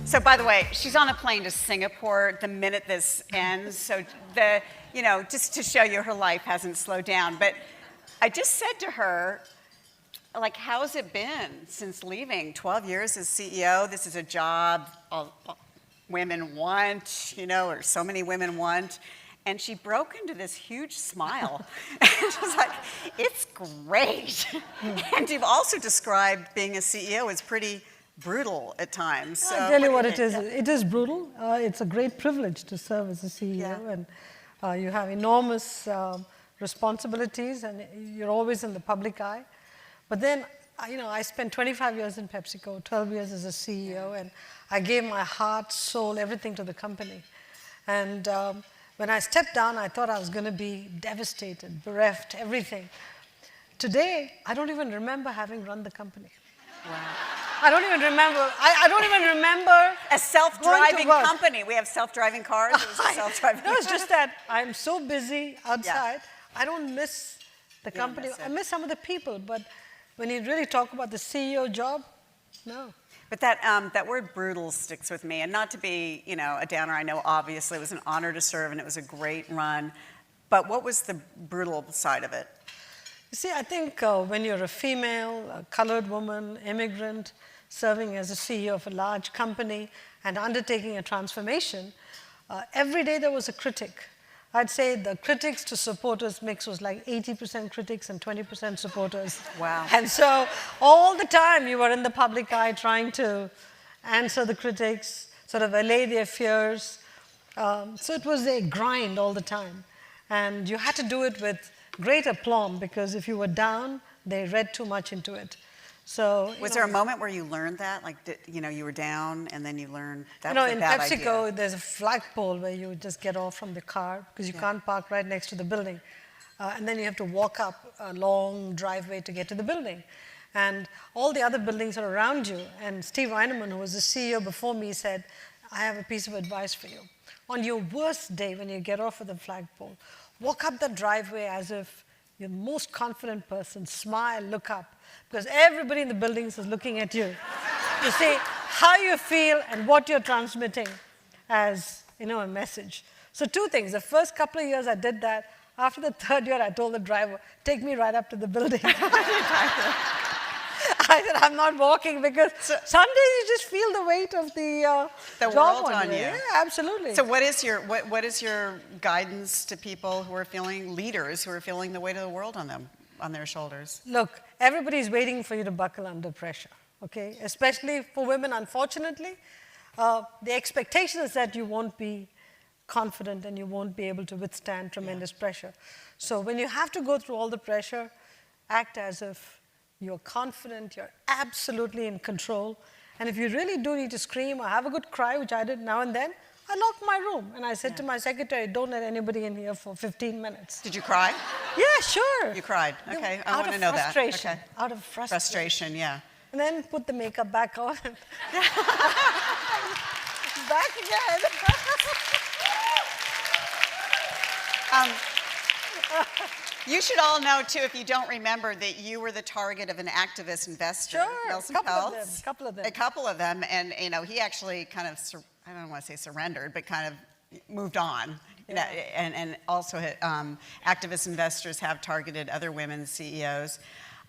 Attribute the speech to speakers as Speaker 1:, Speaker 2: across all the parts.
Speaker 1: So by the way, she's on a plane to Singapore the minute this ends. So just to show you her life hasn't slowed down. But I just said to her, like, how's it been since leaving? 12 years as CEO. This is a job all women want, or so many women want. And she broke into this huge smile. And she was like, it's great. And you've also described being a CEO as pretty brutal at times. So
Speaker 2: I'll tell you what it is. It is brutal. It's a great privilege to serve as a CEO. And you have enormous responsibilities, and you're always in the public eye. But then, I spent 25 years in PepsiCo, 12 years as a CEO, and I gave my heart, soul, everything to the company. And when I stepped down, I thought I was going to be devastated, bereft, everything. Today, I don't even remember having run the company.
Speaker 1: Wow.
Speaker 2: I don't even remember. I don't even remember.
Speaker 1: A self-driving company. We have self-driving cars. It was a self-driving.
Speaker 2: No, it's just that I'm so busy outside. I don't miss the company. I miss some of the people, but when you really talk about the CEO job, no.
Speaker 1: But that word brutal sticks with me. And not to be, a downer, I know obviously it was an honor to serve and it was a great run. But what was the brutal side of it?
Speaker 2: You see, I think when you're a female, a colored woman, immigrant, serving as a CEO of a large company and undertaking a transformation, every day there was a critic. I'd say the critics to supporters mix was like 80% critics and 20% supporters.
Speaker 1: Wow.
Speaker 2: And so all the time you were in the public eye trying to answer the critics, sort of allay their fears. So it was a grind all the time. And you had to do it with great aplomb, because if you were down, they read too much into it. So,
Speaker 1: was there a moment where you learned that? Like, you were down and then you learned that was a bad idea?
Speaker 2: In PepsiCo, there's a flagpole where you just get off from the car because you can't park right next to the building. And then you have to walk up a long driveway to get to the building. And all the other buildings are around you. And Steve Reinemund, who was the CEO before me, said, I have a piece of advice for you. On your worst day, when you get off of the flagpole, walk up the driveway as if you're the most confident person, smile, look up, because everybody in the buildings is looking at you to see how you feel and what you're transmitting as, a message. So two things. The first couple of years I did that. After the third year, I told the driver, take me right up to the building. I said, I'm not walking, because some days you just feel the weight of the job
Speaker 1: world on you.
Speaker 2: Yeah, absolutely.
Speaker 1: So what is your guidance to people who are leaders who are feeling the weight of the world on their shoulders?
Speaker 2: Look, everybody's waiting for you to buckle under pressure, okay? Especially for women, unfortunately. The expectation is that you won't be confident and you won't be able to withstand tremendous pressure. So when you have to go through all the pressure, act as if you're confident, you're absolutely in control. And if you really do need to scream or have a good cry, which I did now and then, I locked my room. And I said to my secretary, don't let anybody in here for 15 minutes.
Speaker 1: Did you cry?
Speaker 2: Yeah, sure.
Speaker 1: You cried. Okay, I want to know that. Okay.
Speaker 2: Out of frustration.
Speaker 1: Frustration, yeah.
Speaker 2: And then put the makeup back on. Back again.
Speaker 1: You should all know, too, if you don't remember, that you were the target of an activist investor, Nelson Peltz.
Speaker 2: A couple of them.
Speaker 1: A couple of them. And, he actually kind of, I don't want to say surrendered, but kind of moved on. Yeah. And also activist investors have targeted other women CEOs.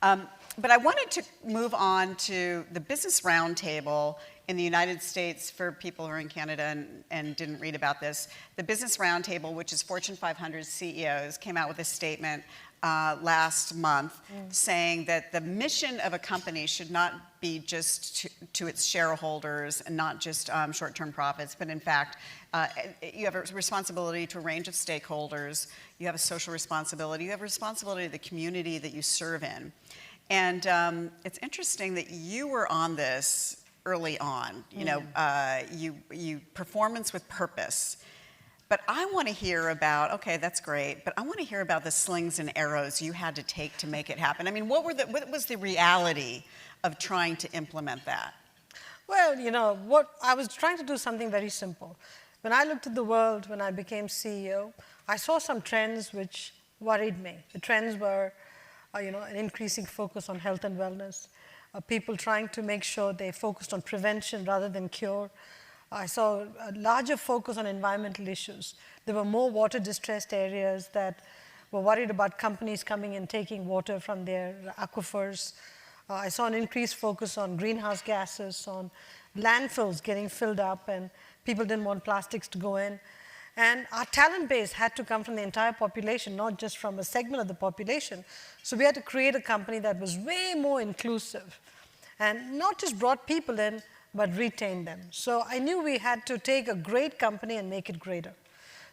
Speaker 1: But I wanted to move on to the Business Roundtable in the United States. For people who are in Canada and didn't read about this, the Business Roundtable, which is Fortune 500 CEOs, came out with a statement last month saying that the mission of a company should not be just to its shareholders and not just short-term profits, but in fact, you have a responsibility to a range of stakeholders. You have a social responsibility. You have a responsibility to the community that you serve in. And it's interesting that you were on this early on, you performance with purpose. But I want to hear about, okay, that's great, but I want to hear about the slings and arrows you had to take to make it happen. I mean, what was the reality of trying to implement that?
Speaker 2: Well, I was trying to do something very simple. When I looked at the world, when I became CEO, I saw some trends which worried me. The trends were, an increasing focus on health and wellness, people trying to make sure they focused on prevention rather than cure, I saw a larger focus on environmental issues. There were more water-distressed areas that were worried about companies coming and taking water from their aquifers. I saw an increased focus on greenhouse gases, on landfills getting filled up, and people didn't want plastics to go in. And our talent base had to come from the entire population, not just from a segment of the population. So we had to create a company that was way more inclusive and not just brought people in, but retained them. So I knew we had to take a great company and make it greater.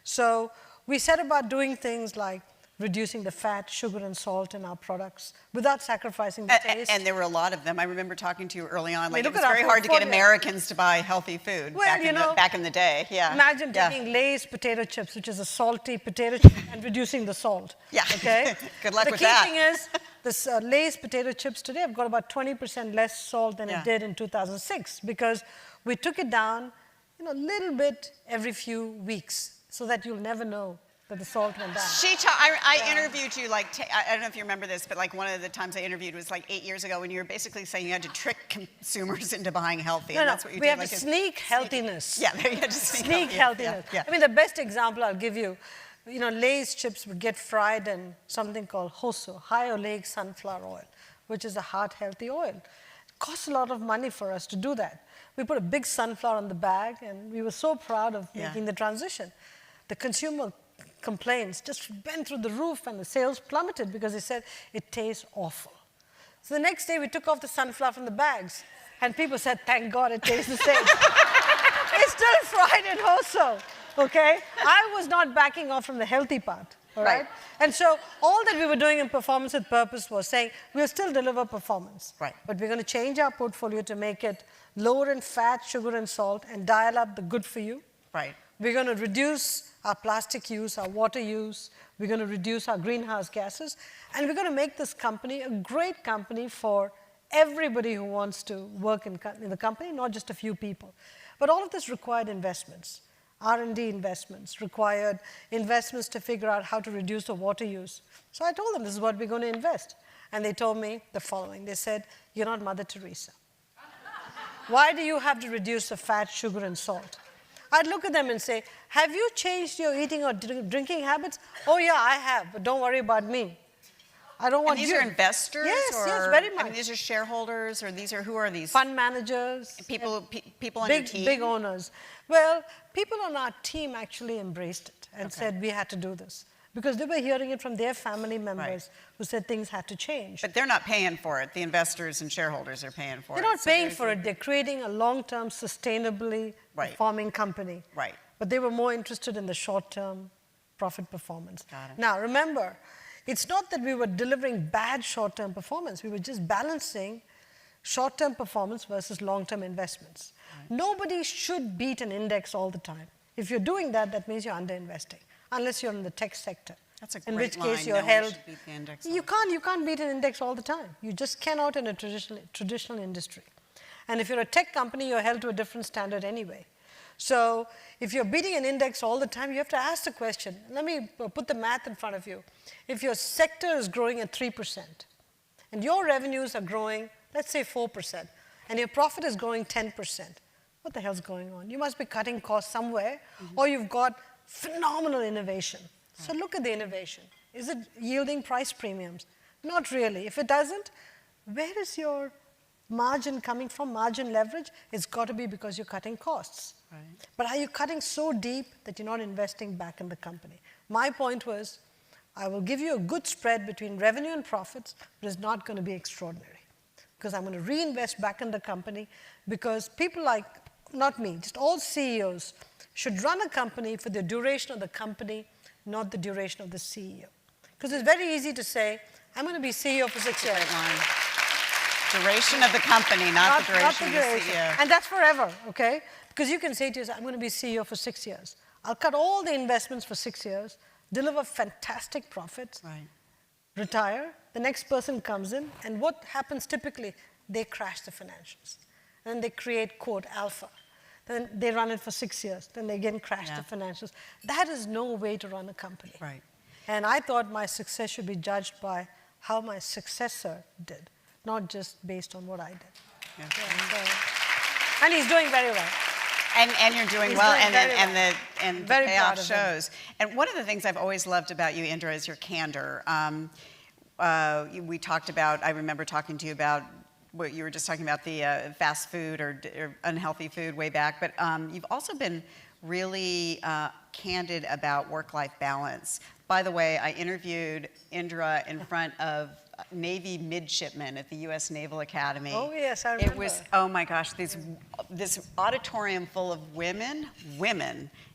Speaker 2: So we set about doing things like reducing the fat, sugar, and salt in our products without sacrificing the taste.
Speaker 1: And there were a lot of them. I remember talking to you early on. Like,
Speaker 2: look
Speaker 1: it was
Speaker 2: at our
Speaker 1: very hard to get
Speaker 2: portfolio.
Speaker 1: Americans to buy healthy food
Speaker 2: Well,
Speaker 1: back in the day. Yeah.
Speaker 2: Imagine
Speaker 1: Yeah.
Speaker 2: taking Lay's potato chips, which is a salty potato chip, and reducing the salt.
Speaker 1: Yeah.
Speaker 2: Okay?
Speaker 1: Good luck with
Speaker 2: The
Speaker 1: that.
Speaker 2: key thing is, this Lay's potato chips today have got about 20% less salt than
Speaker 1: Yeah.
Speaker 2: it did in 2006 because we took it down, a little bit every few weeks so that you'll never know that the salt went down.
Speaker 1: I interviewed you, like, I don't know if you remember this, but like one of the times I interviewed was like 8 years ago when you were basically saying you had to trick consumers into buying healthy.
Speaker 2: No,
Speaker 1: and
Speaker 2: no,
Speaker 1: that's what you
Speaker 2: we
Speaker 1: did.
Speaker 2: have
Speaker 1: like,
Speaker 2: to sneak healthiness.
Speaker 1: Yeah, there you had to
Speaker 2: Sneak healthiness.
Speaker 1: Yeah.
Speaker 2: I mean, the best example I'll give you, Lay's chips would get fried in something called HOSO, high oleic sunflower oil, which is a heart-healthy oil. It costs a lot of money for us to do that. We put a big sunflower on the bag, and we were so proud of making the transition. The consumer complaints just went through the roof, and the sales plummeted because they said it tastes awful. So the next day, we took off the sunflower from the bags, and people said, thank God it tastes the same. It's still fried in HOSO, okay? I was not backing off from the healthy part, all right?
Speaker 1: Right.
Speaker 2: And so all that we were doing in Performance with Purpose was saying, we'll still deliver performance,
Speaker 1: Right.
Speaker 2: but we're going to change our portfolio to make it lower in fat, sugar, and salt, and dial up the good for you.
Speaker 1: Right.
Speaker 2: We're going to reduce our plastic use, our water use. We're going to reduce our greenhouse gases. And we're going to make this company a great company for everybody who wants to work in the company, not just a few people. But all of this required investments. R&D investments, required investments to figure out how to reduce the water use. So I told them, this is what we're going to invest. And they told me the following. They said, you're not Mother Teresa. Why do you have to reduce the fat, sugar, and salt? I'd look at them and say, have you changed your eating or drinking habits? Oh, yeah, I have, but don't worry about me. I don't want
Speaker 1: And these
Speaker 2: you.
Speaker 1: are investors?
Speaker 2: Yes,
Speaker 1: or,
Speaker 2: yes, very much.
Speaker 1: I mean, these are shareholders, or who are these?
Speaker 2: Fund managers.
Speaker 1: People on your team?
Speaker 2: Big owners. Well, people on our team actually embraced it and said we had to do this. Because they were hearing it from their family members who said things had to change.
Speaker 1: But they're not paying for it. The investors and shareholders are paying for it.
Speaker 2: They're not paying for it. They're creating a long-term, sustainably performing company.
Speaker 1: Right.
Speaker 2: But they were more interested in the short-term profit performance.
Speaker 1: Got it.
Speaker 2: Now, remember, it's not that we were delivering bad short-term performance. We were just balancing short-term performance versus long-term investments. Right. Nobody should beat an index all the time. If you're doing that, that means you're underinvesting, unless you're in the tech sector.
Speaker 1: That's a
Speaker 2: in
Speaker 1: great
Speaker 2: which case
Speaker 1: line.
Speaker 2: you're
Speaker 1: No one
Speaker 2: held.
Speaker 1: should beat the index
Speaker 2: You can't beat an index all the time. You just cannot in a traditional industry. And if you're a tech company, you're held to a different standard anyway. So if you're beating an index all the time, you have to ask the question. Let me put the math in front of you. If your sector is growing at 3%, and your revenues are growing, let's say 4%, and your profit is growing 10%, what the hell's going on? You must be cutting costs somewhere, or you've got phenomenal innovation. So look at the innovation. Is it yielding price premiums? Not really. If it doesn't, where is your margin coming from? Margin leverage? It's got to be because you're cutting costs. Right. But are you cutting so deep that you're not investing back in the company? My point was, I will give you a good spread between revenue and profits, but it's not going to be extraordinary. Because I'm going to reinvest back in the company, because people like, not me, just all CEOs should run a company for the duration of the company, not the duration of the CEO. Because it's very easy to say, I'm going to be CEO for 6 years.
Speaker 1: Duration of the company, not the duration of the CEO.
Speaker 2: And that's forever, okay? Because you can say to yourself, I'm going to be CEO for 6 years. I'll cut all the investments for 6 years, deliver fantastic profits, retire, the next person comes in, and what happens typically? They crash the financials. And they create, quote, alpha. Then they run it for 6 years. Then they again crash the financials. That is no way to run a company.
Speaker 1: Right.
Speaker 2: And I thought my success should be judged by how my successor did, not just based on what I did.
Speaker 1: Yeah.
Speaker 2: And he's doing very well.
Speaker 1: And you're doing
Speaker 2: He's
Speaker 1: well,
Speaker 2: doing very well.
Speaker 1: and the
Speaker 2: Very
Speaker 1: payoff
Speaker 2: proud of him.
Speaker 1: shows. And one of the things I've always loved about you, Indra, is your candor. We talked about, I remember talking to you about what you were just talking about, the fast food or unhealthy food way back, but you've also been really candid about work-life balance. By the way, I interviewed Indra in front of Navy midshipmen at the U.S. Naval Academy.
Speaker 2: Oh, yes, I remember.
Speaker 1: It was, oh my gosh, this auditorium full of women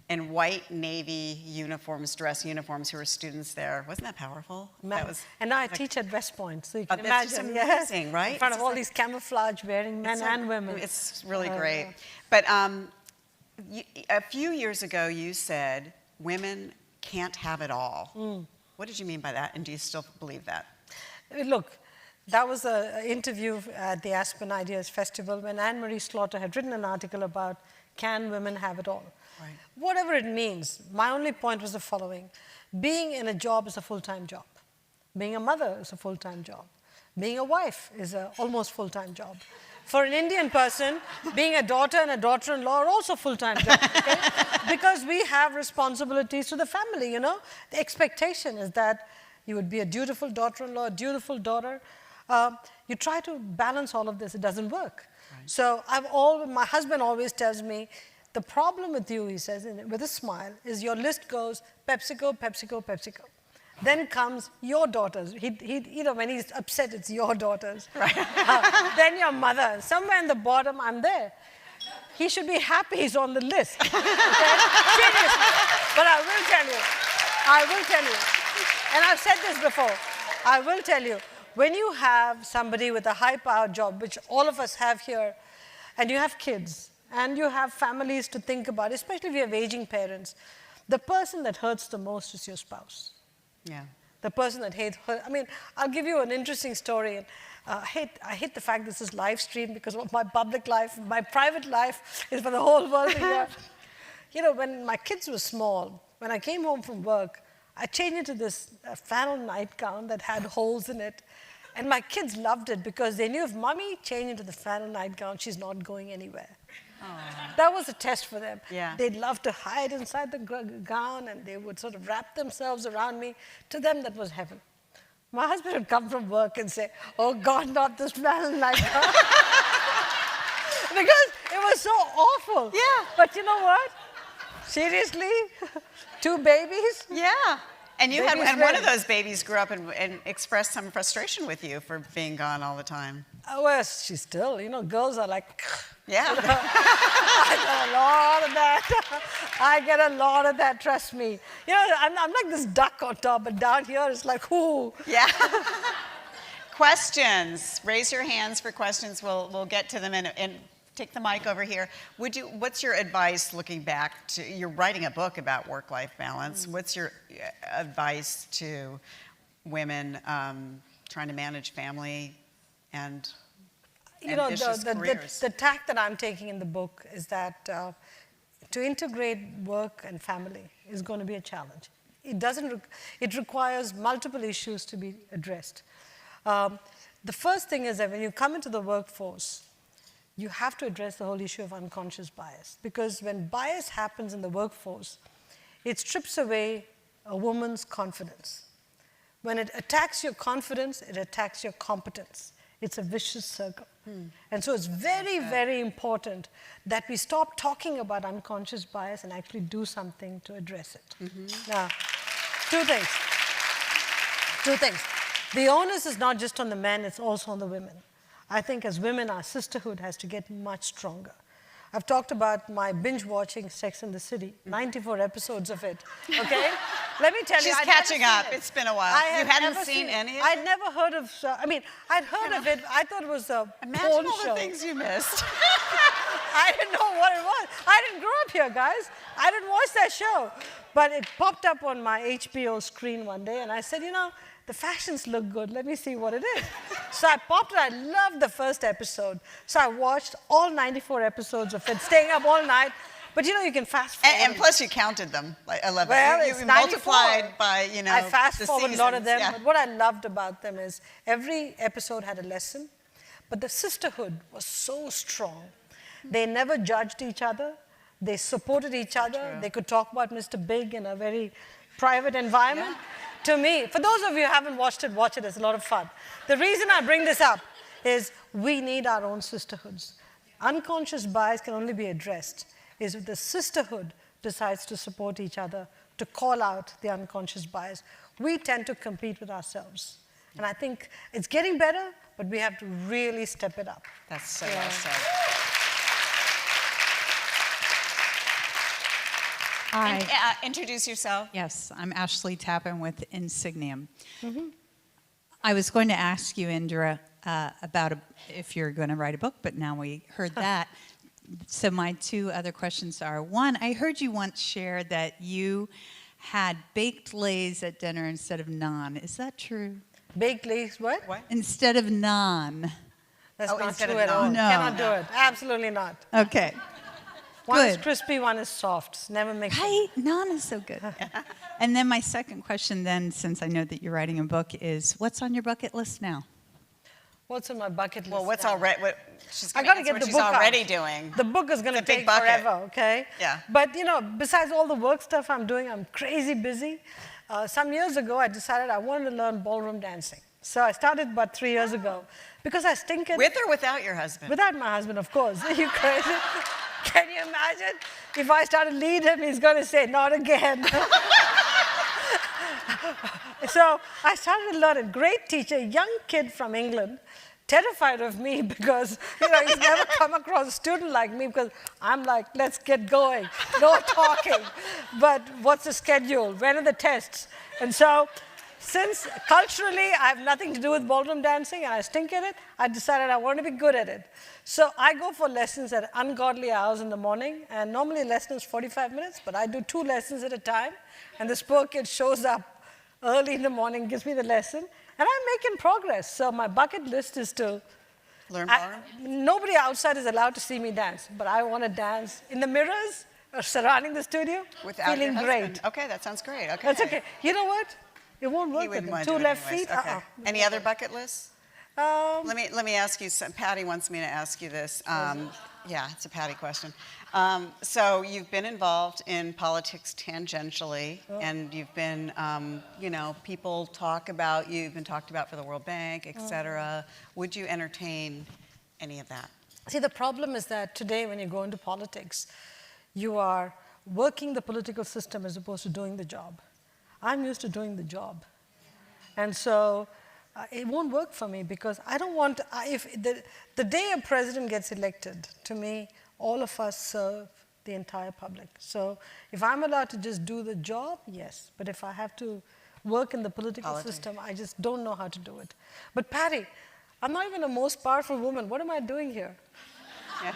Speaker 1: in white Navy uniforms, dress uniforms, who were students there. Wasn't that powerful? That was,
Speaker 2: and now I teach at West Point, so you can
Speaker 1: that's
Speaker 2: imagine.
Speaker 1: just amazing, right?
Speaker 2: In front
Speaker 1: It's
Speaker 2: of all
Speaker 1: just
Speaker 2: these camouflage-wearing men and women.
Speaker 1: It's really great. But a few years ago, you said women can't have it all. What did you mean by that, and do you still believe that?
Speaker 2: Look, that was an interview at the Aspen Ideas Festival when Anne-Marie Slaughter had written an article about can women have it all?
Speaker 1: Right.
Speaker 2: Whatever it means, my only point was the following. Being in a job is a full-time job. Being a mother is a full-time job. Being a wife is an almost full-time job. For an Indian person, being a daughter and a daughter-in-law are also full-time jobs, okay? Because we have responsibilities to the family, you know? The expectation is that you would be a dutiful daughter-in-law, a dutiful daughter. You try to balance all of this, it doesn't work. Right. So my husband always tells me, the problem with you, he says, with a smile, is your list goes PepsiCo, PepsiCo, PepsiCo. Then comes your daughters. You know, when he's upset, it's your daughters. Right. Then your mother. Somewhere in the bottom, I'm there. He should be happy he's on the list. Okay? Seriously. But I will tell you, and I've said this before, I will tell you, when you have somebody with a high-powered job, which all of us have here, and you have kids, and you have families to think about, especially if you have aging parents, the person that hurts the most is your spouse.
Speaker 1: Yeah.
Speaker 2: The person that hates her. I mean, I'll give you an interesting story. I hate the fact this is live streamed because of my public life, my private life is for the whole world to hear. You know, when my kids were small, when I came home from work, I changed into this flannel nightgown that had holes in it. And my kids loved it because they knew if mommy changed into the flannel nightgown, she's not going anywhere. Aww. That was a test for them. Yeah. They'd love to hide inside the gown and they would sort of wrap themselves around me. To them, that was heaven. My husband would come from work and say, oh God, not this flannel nightgown. Because it was so awful. Yeah. But you know what? Seriously? 2 babies?
Speaker 1: Yeah. And you and one of those babies grew up and expressed some frustration with you for being gone all the time.
Speaker 2: Oh, well, she's still, you know, girls are like,
Speaker 1: yeah.
Speaker 2: You know, I get a lot of that. I get a lot of that, trust me. You know, I'm like this duck on top, but down here it's like, ooh.
Speaker 1: Yeah. Questions. Raise your hands for questions. We'll get to them and take the mic over here. What's your advice looking back to, you're writing a book about work-life balance. What's your advice to women trying to manage family and ambitious careers?
Speaker 2: The tack that I'm taking in the book is that to integrate work and family is going to be a challenge. It requires multiple issues to be addressed. The first thing is that when you come into the workforce, you have to address the whole issue of unconscious bias. Because when bias happens in the workforce, it strips away a woman's confidence. When it attacks your confidence, it attacks your competence. It's a vicious circle. And so it's very, very important that we stop talking about unconscious bias and actually do something to address it. Now, two things. The onus is not just on the men, it's also on the women. I think as women, our sisterhood has to get much stronger. I've talked about my binge watching Sex and the City, 94 episodes of it, okay? Let me tell you,
Speaker 1: she's catching up. It's been a while. You hadn't seen any of it?
Speaker 2: I'd never heard of, I'd heard of it. I thought it was a porn show.
Speaker 1: Imagine all the things you missed.
Speaker 2: I didn't know what it was. I didn't grow up here, guys. I didn't watch that show. But it popped up on my HBO screen one day, and I said, you know, the fashions look good. Let me see what it is. So I popped it. I loved the first episode. So I watched all 94 episodes of it, staying up all night. But you know, you can fast forward.
Speaker 1: And plus you counted them, like 11.
Speaker 2: Well,
Speaker 1: you multiplied by, you know,
Speaker 2: I fast forward a lot of them.
Speaker 1: Yeah.
Speaker 2: But what I loved about them is every episode had a lesson. But the sisterhood was so strong. They never judged each other. They supported each other.
Speaker 1: true.
Speaker 2: They could talk about Mr. Big in a very private environment. To me, for those of you who haven't watched it, watch it. It's a lot of fun. The reason I bring this up is we need our own sisterhoods. Unconscious bias can only be addressed is if the sisterhood decides to support each other, to call out the unconscious bias. We tend to compete with ourselves. And I think it's getting better, but we have to really step it up.
Speaker 1: That's so well said.
Speaker 3: Hi.
Speaker 1: Introduce yourself.
Speaker 3: Yes, I'm Ashley Tappan with Insigniam. I was going to ask you, Indra, about if you're going to write a book, but now we heard that. So my two other questions are, one, I heard you once share that you had baked lays at dinner instead of naan. Is that true?
Speaker 2: Baked lays, what?
Speaker 3: Instead of naan.
Speaker 2: That's
Speaker 1: Oh,
Speaker 2: not
Speaker 1: instead
Speaker 2: true
Speaker 1: of
Speaker 2: at all.
Speaker 3: naan. No.
Speaker 2: Cannot do it. Absolutely not.
Speaker 3: Okay.
Speaker 2: One is
Speaker 3: Good.
Speaker 2: crispy, one is soft. Never mix them.
Speaker 3: Right? Naan is so good. And then my second question then, since I know that you're writing a book, is what's on your bucket list now?
Speaker 2: What's on my bucket list?
Speaker 1: Well, what's
Speaker 2: now?
Speaker 1: already? What she's
Speaker 2: I
Speaker 1: gonna
Speaker 2: got to
Speaker 1: answer
Speaker 2: get
Speaker 1: what
Speaker 2: the
Speaker 1: she's
Speaker 2: book
Speaker 1: already
Speaker 2: out.
Speaker 1: doing.
Speaker 2: The book is going to
Speaker 1: It's a big
Speaker 2: take
Speaker 1: bucket.
Speaker 2: forever, okay?
Speaker 1: Yeah.
Speaker 2: But, besides all the work stuff I'm doing, I'm crazy busy. Some years ago, I decided I wanted to learn ballroom dancing. So I started about 3 years ago because I stink at
Speaker 1: With or without your husband?
Speaker 2: Without my husband, of course. Are you crazy? Can you imagine? If I start to lead him, he's going to say, not again. So I started to learn. A great teacher, a young kid from England, terrified of me because he's never come across a student like me because I'm like, let's get going. No talking. But what's the schedule? When are the tests? And so since culturally I have nothing to do with ballroom dancing and I stink at it, I decided I want to be good at it. So I go for lessons at ungodly hours in the morning, and normally a lesson is 45 minutes, but I do 2 lessons at a time, and this poor kid shows up early in the morning, gives me the lesson, and I'm making progress. So my bucket list is to
Speaker 1: Learn ballroom?
Speaker 2: nobody outside is allowed to see me dance, but I want to dance in the mirrors surrounding the studio,
Speaker 1: Without
Speaker 2: feeling
Speaker 1: your
Speaker 2: great.
Speaker 1: husband. Okay, that sounds great. Okay.
Speaker 2: That's okay. You know what? It won't
Speaker 1: He
Speaker 2: work with
Speaker 1: wouldn't
Speaker 2: them.
Speaker 1: want to
Speaker 2: 2
Speaker 1: do it
Speaker 2: left
Speaker 1: anyways.
Speaker 2: feet?
Speaker 1: Okay. Any other bucket lists?
Speaker 2: Um,
Speaker 1: Let me ask you. Patty wants me to ask you this. Yeah, it's a Patty question. So you've been involved in politics tangentially, and you've been, people talk about you. You've been talked about for the World Bank, et cetera. Would you entertain any of that?
Speaker 2: See, the problem is that today when you go into politics, you are working the political system as opposed to doing the job. I'm used to doing the job. And so it won't work for me because I don't want, if the day a president gets elected, to me, all of us serve the entire public. So if I'm allowed to just do the job, yes. But if I have to work in the political system, I just don't know how to do it. But Patty, I'm not even the most powerful woman. What am I doing here?
Speaker 1: Yeah.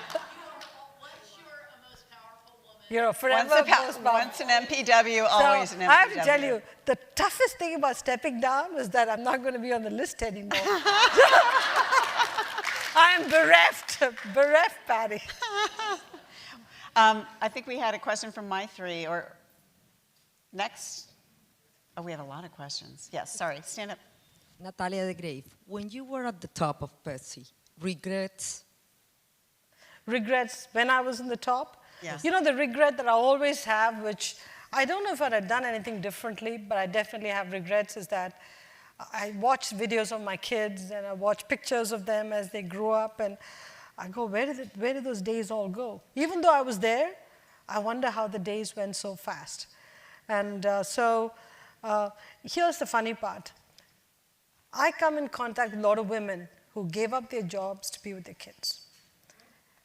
Speaker 2: You're a forever most powerful.
Speaker 1: Once an MPW, always an MPW.
Speaker 2: I have to tell you, the toughest thing about stepping down was that I'm not going to be on the list anymore. I'm bereft, Patty.
Speaker 1: I think we had a question from my 3, or next. Oh, we have a lot of questions. Yes, sorry, stand up.
Speaker 4: Natalia de Grave, when you were at the top of Pepsi, regrets?
Speaker 2: Regrets when I was in the top?
Speaker 1: Yes.
Speaker 2: You know, the regret that I always have, which I don't know if I'd have done anything differently, but I definitely have regrets, is that I watch videos of my kids and I watch pictures of them as they grew up, and I go, where did those days all go? Even though I was there, I wonder how the days went so fast. And here's the funny part. I come in contact with a lot of women who gave up their jobs to be with their kids.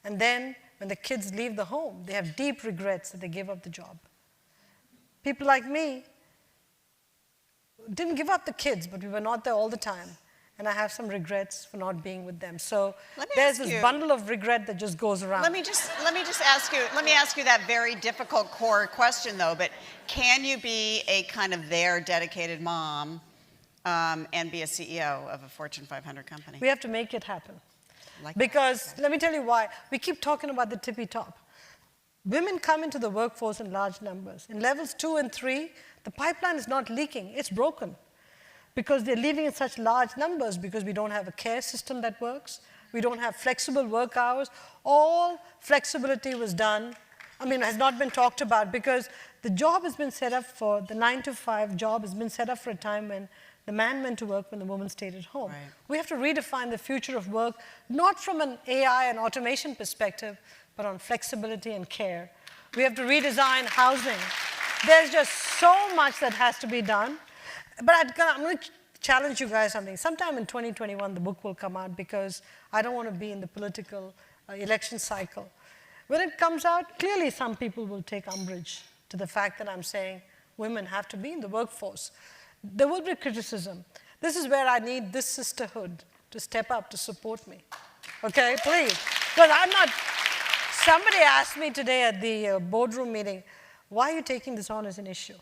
Speaker 2: And then when the kids leave the home, they have deep regrets that they gave up the job. People like me didn't give up the kids, but we were not there all the time. And I have some regrets for not being with them. So there's this bundle of regret that just goes around.
Speaker 1: Let me just ask you that very difficult core question though, but can you be a kind of their dedicated mom and be a CEO of a Fortune 500 company?
Speaker 2: We have to make it happen. Because let me tell you why. We keep talking about the tippy top. Women come into the workforce in large numbers. In levels 2 and 3, the pipeline is not leaking, it's broken. Because they're leaving in such large numbers because we don't have a care system that works. We don't have flexible work hours. All flexibility was done has not been talked about, because the job has been set up for, the 9-to-5 job has been set up for a time when the man went to work when the woman stayed at home.
Speaker 1: Right.
Speaker 2: We have to redefine the future of work, not from an AI and automation perspective, but on flexibility and care. We have to redesign housing. There's just so much that has to be done. But I'm going to challenge you guys something. Sometime in 2021, the book will come out, because I don't want to be in the political election cycle. When it comes out, clearly some people will take umbrage to the fact that I'm saying women have to be in the workforce. There will be criticism. This is where I need this sisterhood to step up to support me. Okay, please. Because I'm not, somebody asked me today at the boardroom meeting, why are you taking this on as an issue?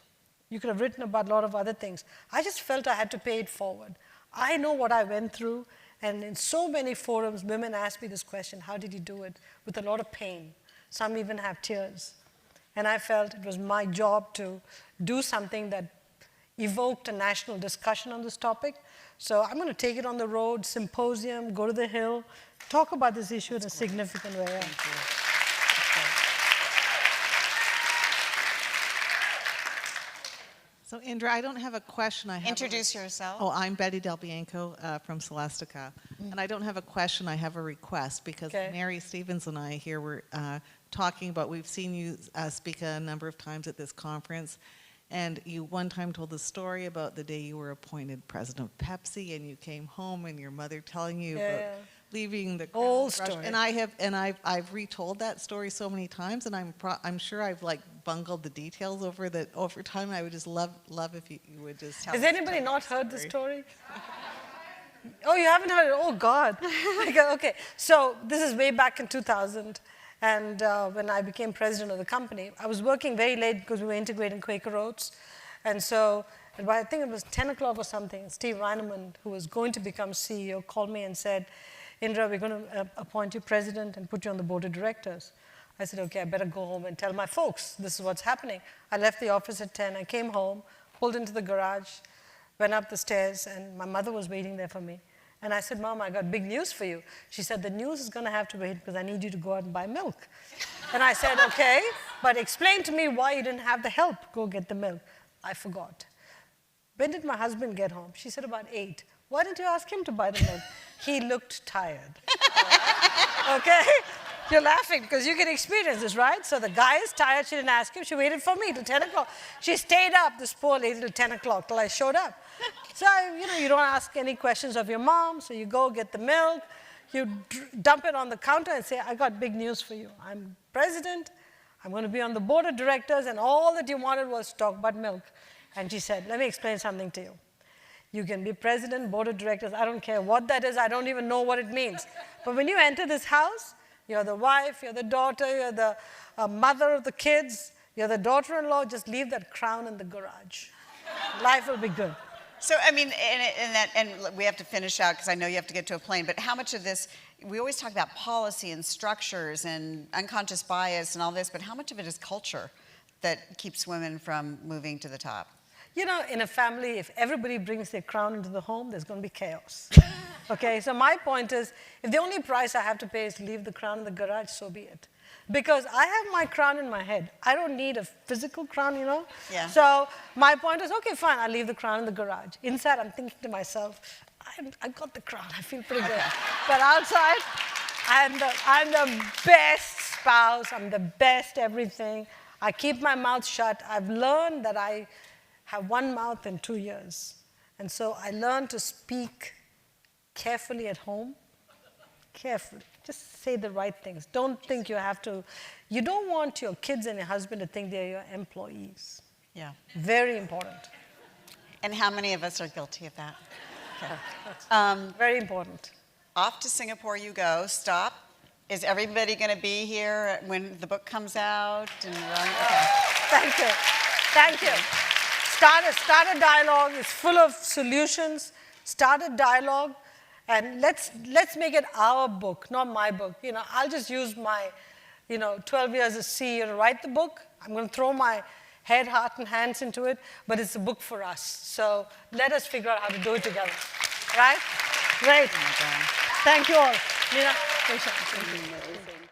Speaker 2: You could have written about a lot of other things. I just felt I had to pay it forward. I know what I went through, and in so many forums, women ask me this question, how did you do it? With a lot of pain. Some even have tears. And I felt it was my job to do something that evoked a national discussion on this topic. So I'm going to take it on the road, symposium, go to the Hill, talk about this issue in a significant way.
Speaker 1: Thank you.
Speaker 5: So Indra, I don't have a question.
Speaker 1: Introduce yourself.
Speaker 5: Oh, I'm Betty Del Bianco from Celestica. And I don't have a question, I have a request, because Mary Stevens and I here were talking about, we've seen you speak a number of times at this conference, and you one time told the story about the day you were appointed president of Pepsi, and you came home and your mother telling you about leaving the
Speaker 2: Old
Speaker 5: Crown
Speaker 2: story.
Speaker 5: And I've retold that story so many times, and I'm sure I've like bungled the details over time. I would just love if you would just tell.
Speaker 2: Has anybody not heard the story? Oh, you haven't heard it? Oh, God. Okay, so this is way back in 2000, and when I became president of the company, I was working very late because we were integrating Quaker Oats, and so I think it was 10 o'clock or something, Steve Reinemann, who was going to become CEO, called me and said, Indra, we're going to appoint you president and put you on the board of directors. I said, okay, I better go home and tell my folks this is what's happening. I left the office at 10, I came home, pulled into the garage, went up the stairs, and my mother was waiting there for me. And I said, Mom, I got big news for you. She said, the news is going to have to wait because I need you to go out and buy milk. And I said, okay, but explain to me why you didn't have the help go get the milk. I forgot. When did my husband get home? She said, about 8. Why didn't you ask him to buy the milk? He looked tired. Okay? You're laughing because you can experience this, right? So the guy is tired. She didn't ask him. She waited for me till 10 o'clock. She stayed up, this poor lady, till 10 o'clock till I showed up. So, you don't ask any questions of your mom. So you go get the milk. You dump it on the counter and say, I got big news for you. I'm president. I'm going to be on the board of directors. And all that you wanted was to talk about milk. And she said, let me explain something to you. You can be president, board of directors. I don't care what that is. I don't even know what it means. But when you enter this house, you're the wife, you're the daughter, you're the mother of the kids, you're the daughter-in-law. Just leave that crown in the garage. Life will be good.
Speaker 1: So, and we have to finish out because I know you have to get to a plane, but how much of this, we always talk about policy and structures and unconscious bias and all this, but how much of it is culture that keeps women from moving to the top?
Speaker 2: In a family, if everybody brings their crown into the home, there's going to be chaos. Okay, so my point is, if the only price I have to pay is to leave the crown in the garage, so be it. Because I have my crown in my head. I don't need a physical crown,
Speaker 1: Yeah.
Speaker 2: So my point is, okay, fine, I'll leave the crown in the garage. Inside, I'm thinking to myself, I got the crown, I feel pretty good. But outside, I'm the best spouse, I'm the best everything. I keep my mouth shut. I've learned that I have one mouth and 2 ears. And so I learned to speak carefully at home. Carefully. Just say the right things. Don't think you have to. You don't want your kids and your husband to think they're your employees.
Speaker 1: Yeah.
Speaker 2: Very important.
Speaker 1: And how many of us are guilty of that? Okay.
Speaker 2: Very important.
Speaker 1: Off to Singapore you go. Stop. Is everybody going to be here when the book comes out? And okay.
Speaker 2: Thank you. Thank you. Start a dialogue. It's full of solutions. Start a dialogue. And let's make it our book, not my book. I'll just use my 12 years as CEO to write the book. I'm going to throw my head, heart, and hands into it, but it's a book for us. So let us figure out how to do it together. Right? Great.
Speaker 1: Oh my God.
Speaker 2: Thank you all. Meena, Keshav.